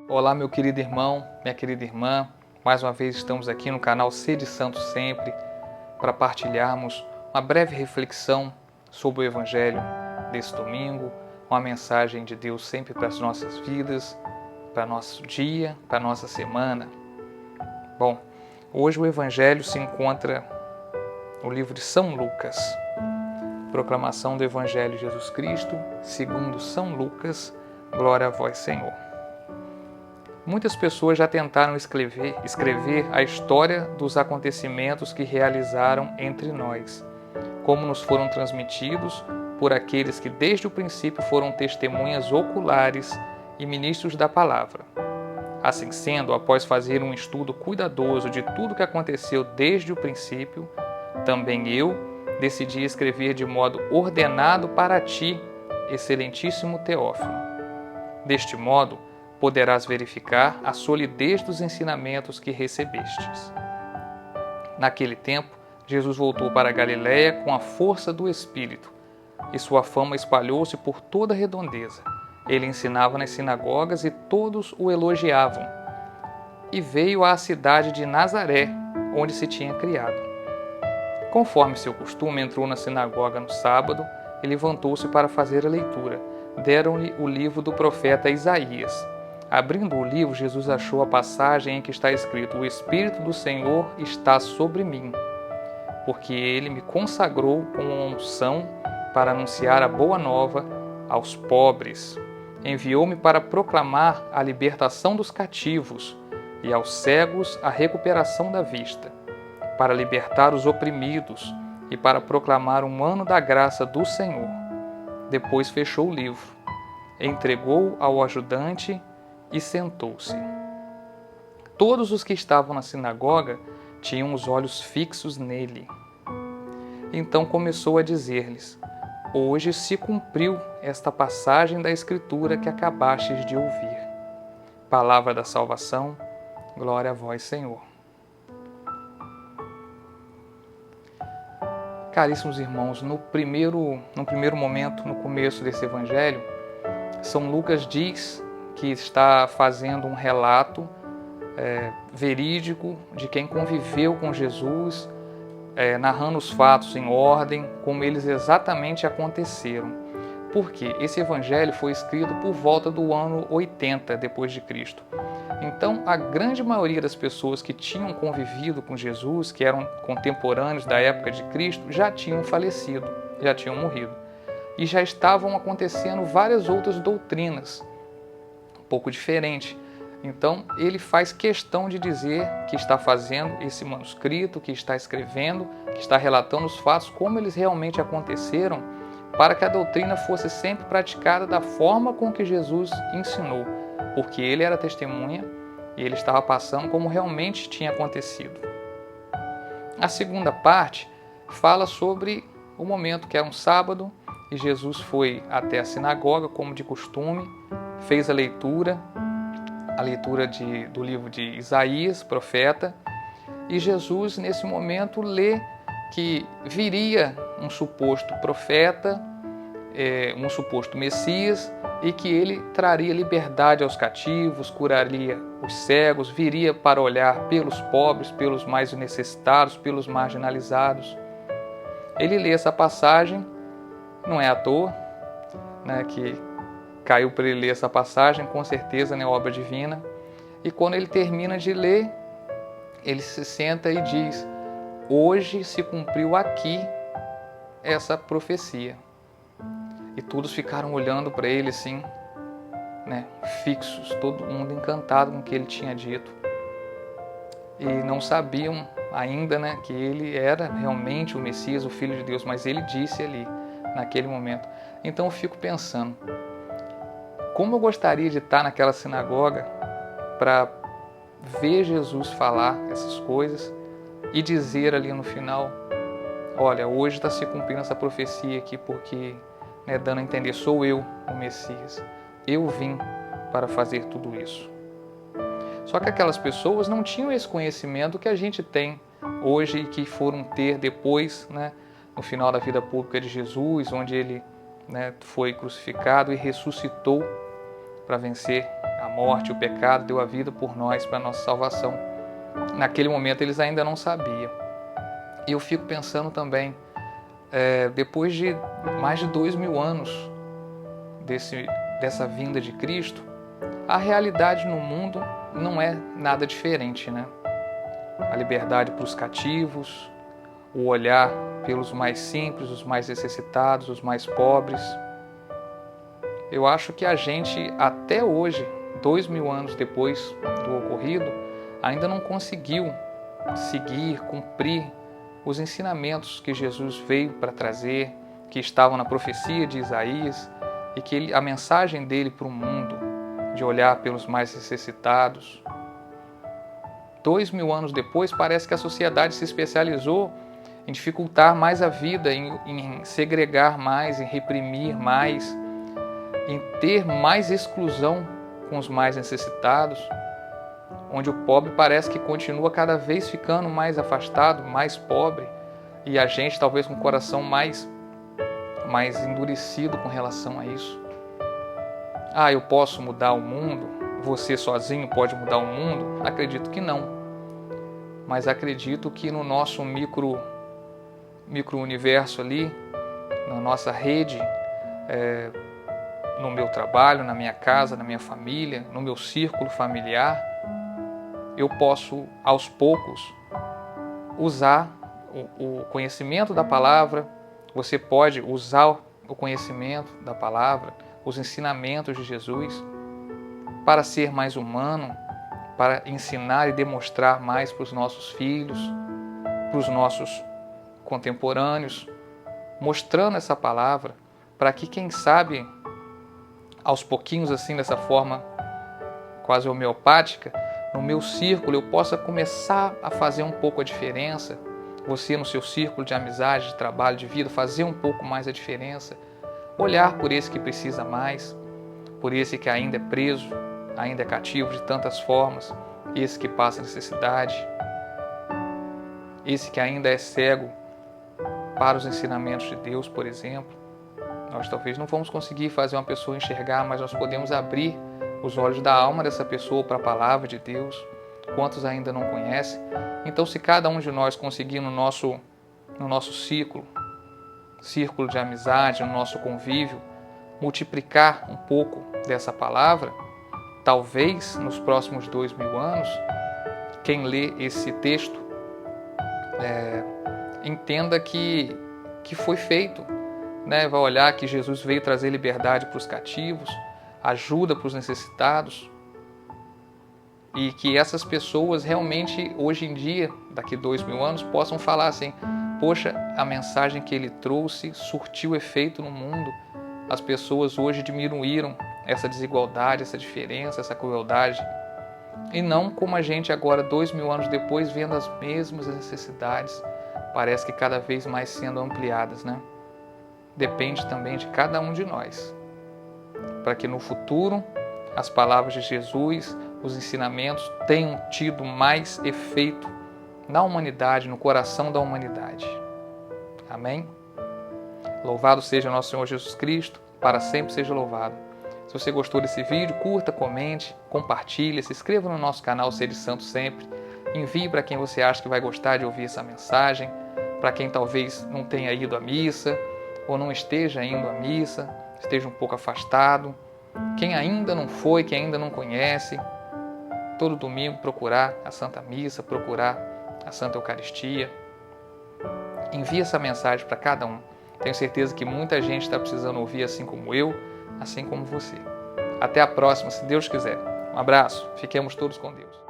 Olá, meu querido irmão, minha querida irmã. Mais uma vez estamos aqui no canal Sede Santo Sempre para partilharmos uma breve reflexão sobre o Evangelho desse domingo, uma mensagem de Deus sempre para as nossas vidas, para nosso dia, para nossa semana. Bom, hoje o Evangelho se encontra no livro de São Lucas. Proclamação do Evangelho de Jesus Cristo, segundo São Lucas. Glória a vós, Senhor. Muitas pessoas já tentaram escrever a história dos acontecimentos que realizaram entre nós, como nos foram transmitidos por aqueles que desde o princípio foram testemunhas oculares e ministros da palavra. Assim sendo, após fazer um estudo cuidadoso de tudo o que aconteceu desde o princípio, também eu decidi escrever de modo ordenado para ti, excelentíssimo Teófilo. Deste modo, poderás verificar a solidez dos ensinamentos que recebestes. Naquele tempo, Jesus voltou para a Galiléia com a força do Espírito, e sua fama espalhou-se por toda a redondeza. Ele ensinava nas sinagogas e todos o elogiavam. E veio à cidade de Nazaré, onde se tinha criado. Conforme seu costume, entrou na sinagoga no sábado e levantou-se para fazer a leitura. Deram-lhe o livro do profeta Isaías. Abrindo o livro, Jesus achou a passagem em que está escrito: O Espírito do Senhor está sobre mim, porque Ele me consagrou com uma unção para anunciar a boa nova aos pobres. Enviou-me para proclamar a libertação dos cativos e aos cegos a recuperação da vista, para libertar os oprimidos e para proclamar um ano da graça do Senhor. Depois fechou o livro, entregou ao ajudante e sentou-se. Todos os que estavam na sinagoga tinham os olhos fixos nele. Então começou a dizer-lhes: Hoje se cumpriu esta passagem da Escritura que acabastes de ouvir. Palavra da salvação, glória a vós, Senhor. Caríssimos irmãos, no primeiro momento, no começo desse evangelho, São Lucas diz que está fazendo um relato verídico de quem conviveu com Jesus, narrando os fatos em ordem, como eles exatamente aconteceram. Porque esse evangelho foi escrito por volta do ano 80 depois de Cristo. Então, a grande maioria das pessoas que tinham convivido com Jesus, que eram contemporâneos da época de Cristo, já tinham falecido, já tinham morrido. E já estavam acontecendo várias outras doutrinas, um pouco diferente. Então, ele faz questão de dizer que está fazendo esse manuscrito, que está escrevendo, que está relatando os fatos como eles realmente aconteceram, para que a doutrina fosse sempre praticada da forma com que Jesus ensinou, porque ele era testemunha e ele estava passando como realmente tinha acontecido. A segunda parte fala sobre o momento que era um sábado e Jesus foi até a sinagoga, como de costume, fez a leitura do livro de Isaías, profeta, e Jesus, nesse momento, lê que viria um suposto profeta, um suposto Messias, e que ele traria liberdade aos cativos, curaria os cegos, viria para olhar pelos pobres, pelos mais necessitados, pelos marginalizados. Ele lê essa passagem, não é à toa, que caiu para ele ler essa passagem, com certeza, obra divina. E quando ele termina de ler, ele se senta e diz: Hoje se cumpriu aqui essa profecia. E todos ficaram olhando para ele assim, fixos, todo mundo encantado com o que ele tinha dito. E não sabiam ainda, que ele era realmente o Messias, o Filho de Deus, mas ele disse ali, naquele momento. Então eu fico pensando, como eu gostaria de estar naquela sinagoga para ver Jesus falar essas coisas e dizer ali no final: olha, hoje está se cumprindo essa profecia aqui, porque, dando a entender, sou eu o Messias. Eu vim para fazer tudo isso. Só que aquelas pessoas não tinham esse conhecimento que a gente tem hoje e que foram ter depois, no final da vida pública de Jesus, onde ele foi crucificado e ressuscitou para vencer a morte, o pecado, deu a vida por nós, para a nossa salvação. Naquele momento eles ainda não sabiam. E eu fico pensando também, depois de mais de 2000 anos dessa vinda de Cristo, a realidade no mundo não é nada diferente, né? A liberdade para os cativos, o olhar pelos mais simples, os mais necessitados, os mais pobres. Eu acho que a gente, até hoje, 2000 anos depois do ocorrido, ainda não conseguiu seguir, cumprir os ensinamentos que Jesus veio para trazer, que estavam na profecia de Isaías, e que a mensagem dele para o mundo, de olhar pelos mais necessitados. 2000 anos depois, parece que a sociedade se especializou em dificultar mais a vida, em segregar mais, em reprimir mais, em ter mais exclusão com os mais necessitados, onde o pobre parece que continua cada vez ficando mais afastado, mais pobre, e a gente talvez com o coração mais endurecido com relação a isso. Eu posso mudar o mundo? Você sozinho pode mudar o mundo? Acredito que não. Mas acredito que no nosso micro-universo ali, na nossa rede, no meu trabalho, na minha casa, na minha família, no meu círculo familiar, eu posso, aos poucos, usar o conhecimento da palavra. Você pode usar o conhecimento da palavra, os ensinamentos de Jesus, para ser mais humano, para ensinar e demonstrar mais para os nossos filhos, para os nossos contemporâneos, mostrando essa palavra, para que, quem sabe, aos pouquinhos, assim, dessa forma quase homeopática, no meu círculo eu possa começar a fazer um pouco a diferença. Você no seu círculo de amizade, de trabalho, de vida, fazer um pouco mais a diferença. Olhar por esse que precisa mais, por esse que ainda é preso, ainda é cativo de tantas formas, esse que passa necessidade, esse que ainda é cego para os ensinamentos de Deus, por exemplo. Nós talvez não vamos conseguir fazer uma pessoa enxergar, mas nós podemos abrir os olhos da alma dessa pessoa para a palavra de Deus. Quantos ainda não conhecem? Então, se cada um de nós conseguir no nosso círculo de amizade, no nosso convívio, multiplicar um pouco dessa palavra, talvez nos próximos 2000 anos, quem lê esse texto entenda que foi feito, né? Vai olhar que Jesus veio trazer liberdade para os cativos, ajuda para os necessitados, e que essas pessoas realmente, hoje em dia, daqui 2000 anos, possam falar assim: poxa, a mensagem que ele trouxe surtiu efeito no mundo, as pessoas hoje diminuíram essa desigualdade, essa diferença, essa crueldade, e não como a gente agora, 2000 anos depois, vendo as mesmas necessidades, parece que cada vez mais sendo ampliadas, né? Depende também de cada um de nós, para que no futuro as palavras de Jesus, os ensinamentos tenham tido mais efeito na humanidade, no coração da humanidade. Amém? Louvado seja nosso Senhor Jesus Cristo, para sempre seja louvado. Se você gostou desse vídeo, curta, comente, compartilhe, se inscreva no nosso canal Sede Santo Sempre, envie para quem você acha que vai gostar de ouvir essa mensagem, para quem talvez não tenha ido à missa, ou não esteja indo à missa, esteja um pouco afastado. Quem ainda não foi, quem ainda não conhece, todo domingo procurar a Santa Missa, procurar a Santa Eucaristia. Envie essa mensagem para cada um. Tenho certeza que muita gente está precisando ouvir, assim como eu, assim como você. Até a próxima, se Deus quiser. Um abraço, fiquemos todos com Deus.